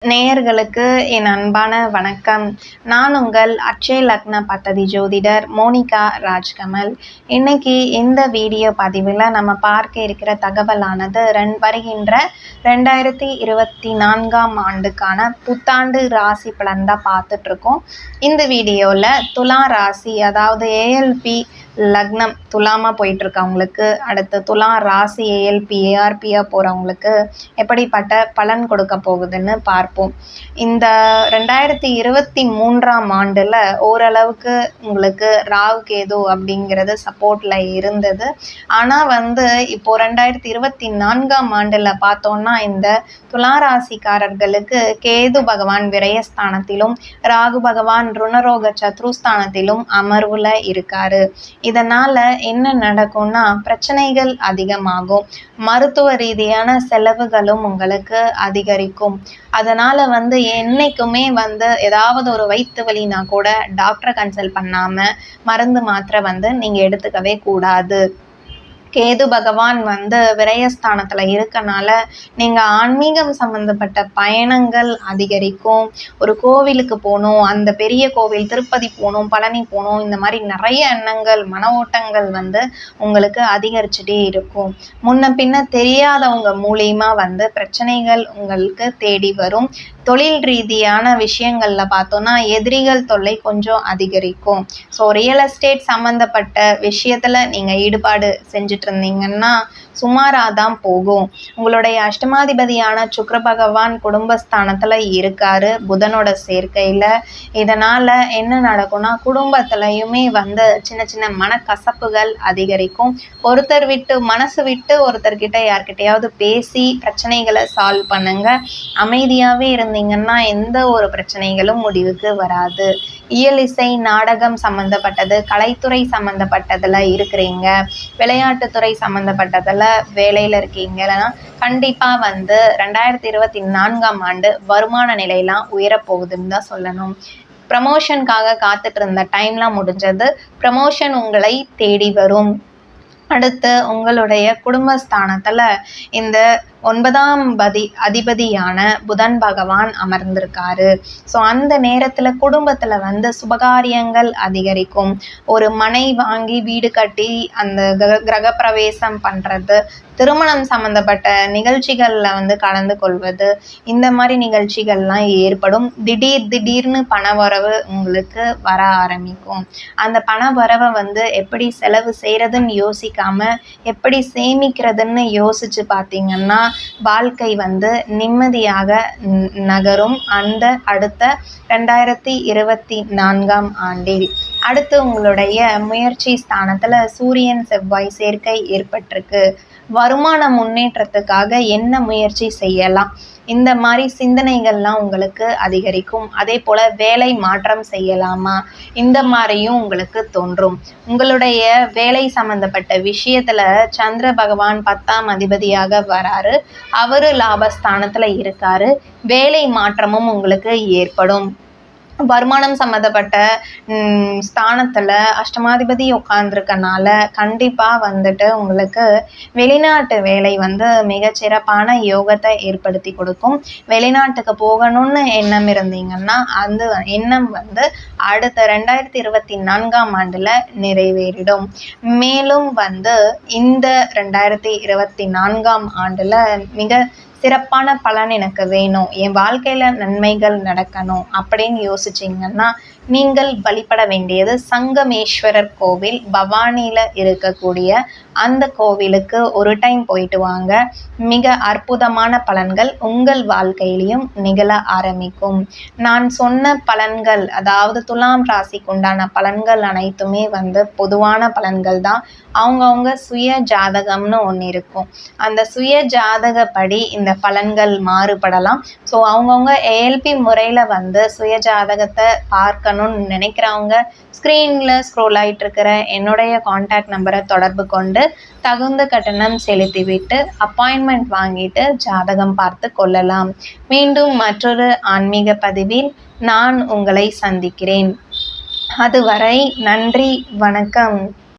நேயர்களுக்கு என் அன்பான வணக்கம். நான் உங்கள் அட்சய லக்ன பத்ததி ஜோதிடர் மோனிகா ராஜ்கமல். இன்னைக்கு இந்த வீடியோ பதிவில் நம்ம பார்க்க இருக்கிற தகவலானது வருகின்ற 2024ஆம் ஆண்டுக்கான புத்தாண்டு ராசி பலன் தான் பார்த்துட்டு இருக்கோம். இந்த வீடியோவில் துலா ராசி, அதாவது ஏஎல்பி லக்னம் துலாமா போயிட்டு இருக்கவங்களுக்கு, அடுத்து துலா ராசி ஏஎல்பி ஏஆர்பியா போறவங்களுக்கு எப்படிப்பட்ட பலன் கொடுக்க போகுதுன்னு பார்ப்போம். இந்த 2023ஆம் ஆண்டுல ஓரளவுக்கு உங்களுக்கு ராகு கேது அப்படிங்கிறது சப்போர்ட்ல இருந்தது. ஆனா இப்போ 2024ஆம் ஆண்டுல பார்த்தோம்னா இந்த துலா ராசிக்காரர்களுக்கு கேது பகவான் விரயஸ்தானத்திலும் ராகு பகவான் ருணரோக சத்ருஸ்தானத்திலும் அமர்வுல இருக்காரு. இதனால என்ன நடக்கும்னா பிரச்சனைகள் அதிகமாகும், மருத்துவ ரீதியான செலவுகளும் உங்களுக்கு அதிகரிக்கும். அதனால என்னைக்குமே ஏதாவது ஒரு வயிற்று வலினா கூட டாக்டரை கன்சல்ட் பண்ணாம மருந்து மாத்திரை நீங்க எடுத்துக்கவே கூடாது. கேது பகவான் விரயஸ்தானத்துல இருக்கனால நீங்க ஆன்மீகம் சம்பந்தப்பட்ட பயணங்கள் அதிகரிக்கும். ஒரு கோவிலுக்கு போகணும், அந்த பெரிய கோவில் திருப்பதி போகணும், பழனி போகணும், இந்த மாதிரி நிறைய எண்ணங்கள் மன ஓட்டங்கள் உங்களுக்கு அதிகரிச்சுட்டே இருக்கும். முன்ன பின்ன தெரியாதவங்க மூலியமா பிரச்சனைகள் உங்களுக்கு தேடி வரும். தொழில் ரீதியான விஷயங்கள்ல பார்த்தோம்னா எதிரிகள் தொல்லை கொஞ்சம் அதிகரிக்கும். ஸோ ரியல் எஸ்டேட் சம்பந்தப்பட்ட விஷயத்துல நீங்க ஈடுபாடு செஞ்சுட்டு இருந்தீங்கன்னா சுமாராக தான் போகும். உங்களுடைய அஷ்டமாதிபதியான சுக்கிர பகவான் குடும்பஸ்தானத்துல இருக்காரு புதனோட சேர்க்கையில. இதனால என்ன நடக்கும்னா குடும்பத்திலையுமே சின்ன சின்ன மனக்கசப்புகள் அதிகரிக்கும். ஒருத்தர் விட்டு மனசு விட்டு ஒருத்தர்கிட்ட யார்கிட்டையாவது பேசி பிரச்சனைகளை சால்வ் பண்ணுங்க. அமைதியாவே இருந்தீங்கன்னா எந்த ஒரு பிரச்சனைகளும் முடிவுக்கு வராது. இயல் இசை நாடகம் சம்பந்தப்பட்டது, கலைத்துறை சம்பந்தப்பட்டதுல இருக்கிறீங்க, விளையாட்டுத்துறை சம்பந்தப்பட்டதுல வேலையில இருக்கீங்கன்னா கண்டிப்பா 2024ஆம் ஆண்டு வருமான நிலையெல்லாம் உயரப்போகுதுன்னு தான் சொல்லணும். ப்ரமோஷனுக்காக காத்துட்டு இருந்த டைம்லாம் முடிஞ்சது. ப்ரமோஷன் உங்களை தேடி வரும். அடுத்து உங்களுடைய குடும்பஸ்தானத்துல இந்த 9ஆம் அதிபதியான புதன் பகவான் அமர்ந்திருக்காரு. ஸோ அந்த நேரத்துல குடும்பத்துல சுபகாரியங்கள் அதிகரிக்கும். ஒரு மனை வாங்கி வீடு கட்டி அந்த கிரக பிரவேசம் பண்றது, திருமணம் சம்பந்தப்பட்ட நிகழ்ச்சிகள்ல கலந்து கொள்வது, இந்த மாதிரி நிகழ்ச்சிகள்லாம் ஏற்படும். திடீர்னு பணவரவு உங்களுக்கு வர ஆரம்பிக்கும். அந்த பணவரவை எப்படி செலவு செய்யறதுன்னு யோசிக்காம எப்படி சேமிக்கிறதுன்னு யோசிச்சு பார்த்தீங்கன்னா வாழ்க்கை நிம்மதியாக நகரும். அந்த அடுத்த 2024ஆம் ஆண்டில் அடுத்து உங்களுடைய முயற்சி ஸ்தானத்துல சூரியன் செவ்வாய் சேர்க்கை ஏற்பட்டிருக்கு. வருமான முன்னேற்றத்துக்காக என்ன முயற்சி செய்யலாம், இந்த மாதிரி சிந்தனைகள்லாம் உங்களுக்கு அதிகரிக்கும். அதே போல வேலை மாற்றம் செய்யலாமா, இந்த மாதிரியும் உங்களுக்கு தோன்றும். உங்களுடைய வேலை சம்பந்தப்பட்ட விஷயத்துல சந்திர பகவான் 10ஆம் அதிபதியாக வராரு. அவரு லாபஸ்தானத்துல இருக்காரு. வேலை மாற்றமும் உங்களுக்கு ஏற்படும். வருமானம் சம்மந்தப்பட்ட ஸ்தானத்துல அஷ்டமாதிபதி உட்கார்ந்துருக்கனால கண்டிப்பா உங்களுக்கு வெளிநாட்டு வேலை மிகச்சிறப்பான யோகத்தை ஏற்படுத்தி கொடுக்கும். வெளிநாட்டுக்கு போகணும்னு எண்ணம் இருந்தீங்கன்னா அந்த எண்ணம் அடுத்த 2024ஆம் ஆண்டுல நிறைவேறிடும். மேலும் இந்த 2024ஆம் ஆண்டுல மிக சிறப்பான பலன் எனக்கு வேணும், என் வாழ்க்கையில நன்மைகள் நடக்கணும் அப்படின்னு யோசிச்சிங்கன்னா நீங்கள் வழிபட வேண்டியது சங்கமேஸ்வரர் கோவில், பவானியில இருக்கக்கூடிய அந்த கோவிலுக்கு ஒரு டைம் போயிட்டு வாங்க. மிக அற்புதமான பலன்கள் உங்கள் வாழ்க்கையிலையும் நிகழ ஆரம்பிக்கும். நான் சொன்ன பலன்கள், அதாவது துலாம் ராசிக்கு உண்டான பலன்கள் அனைத்துமே பொதுவான பலன்கள் தான். அவங்கவுங்க சுய ஜாதகம்னு ஒன்று இருக்கும். அந்த சுய ஜாதகப்படி இந்த பலன்கள் மாறுபடலாம். ஸோ அவங்கவுங்க ஏஎல்பி முறையில் சுய ஜாதகத்தை பார்க்கணும்னு நினைக்கிறவங்க ஸ்க்ரீனில் ஸ்க்ரோல் ஆகிட்டு இருக்கிற என்னுடைய காண்டாக்ட் நம்பரை தொடர்பு கொண்டு தகுந்த கட்டணம் செலுத்திவிட்டு அப்பாயின்மெண்ட் வாங்கிட்டு ஜாதகம் பார்த்து கொள்ளலாம். மீண்டும் மற்றொரு ஆன்மீக பதிவில் நான் உங்களை சந்திக்கிறேன். அதுவரை நன்றி, வணக்கம்.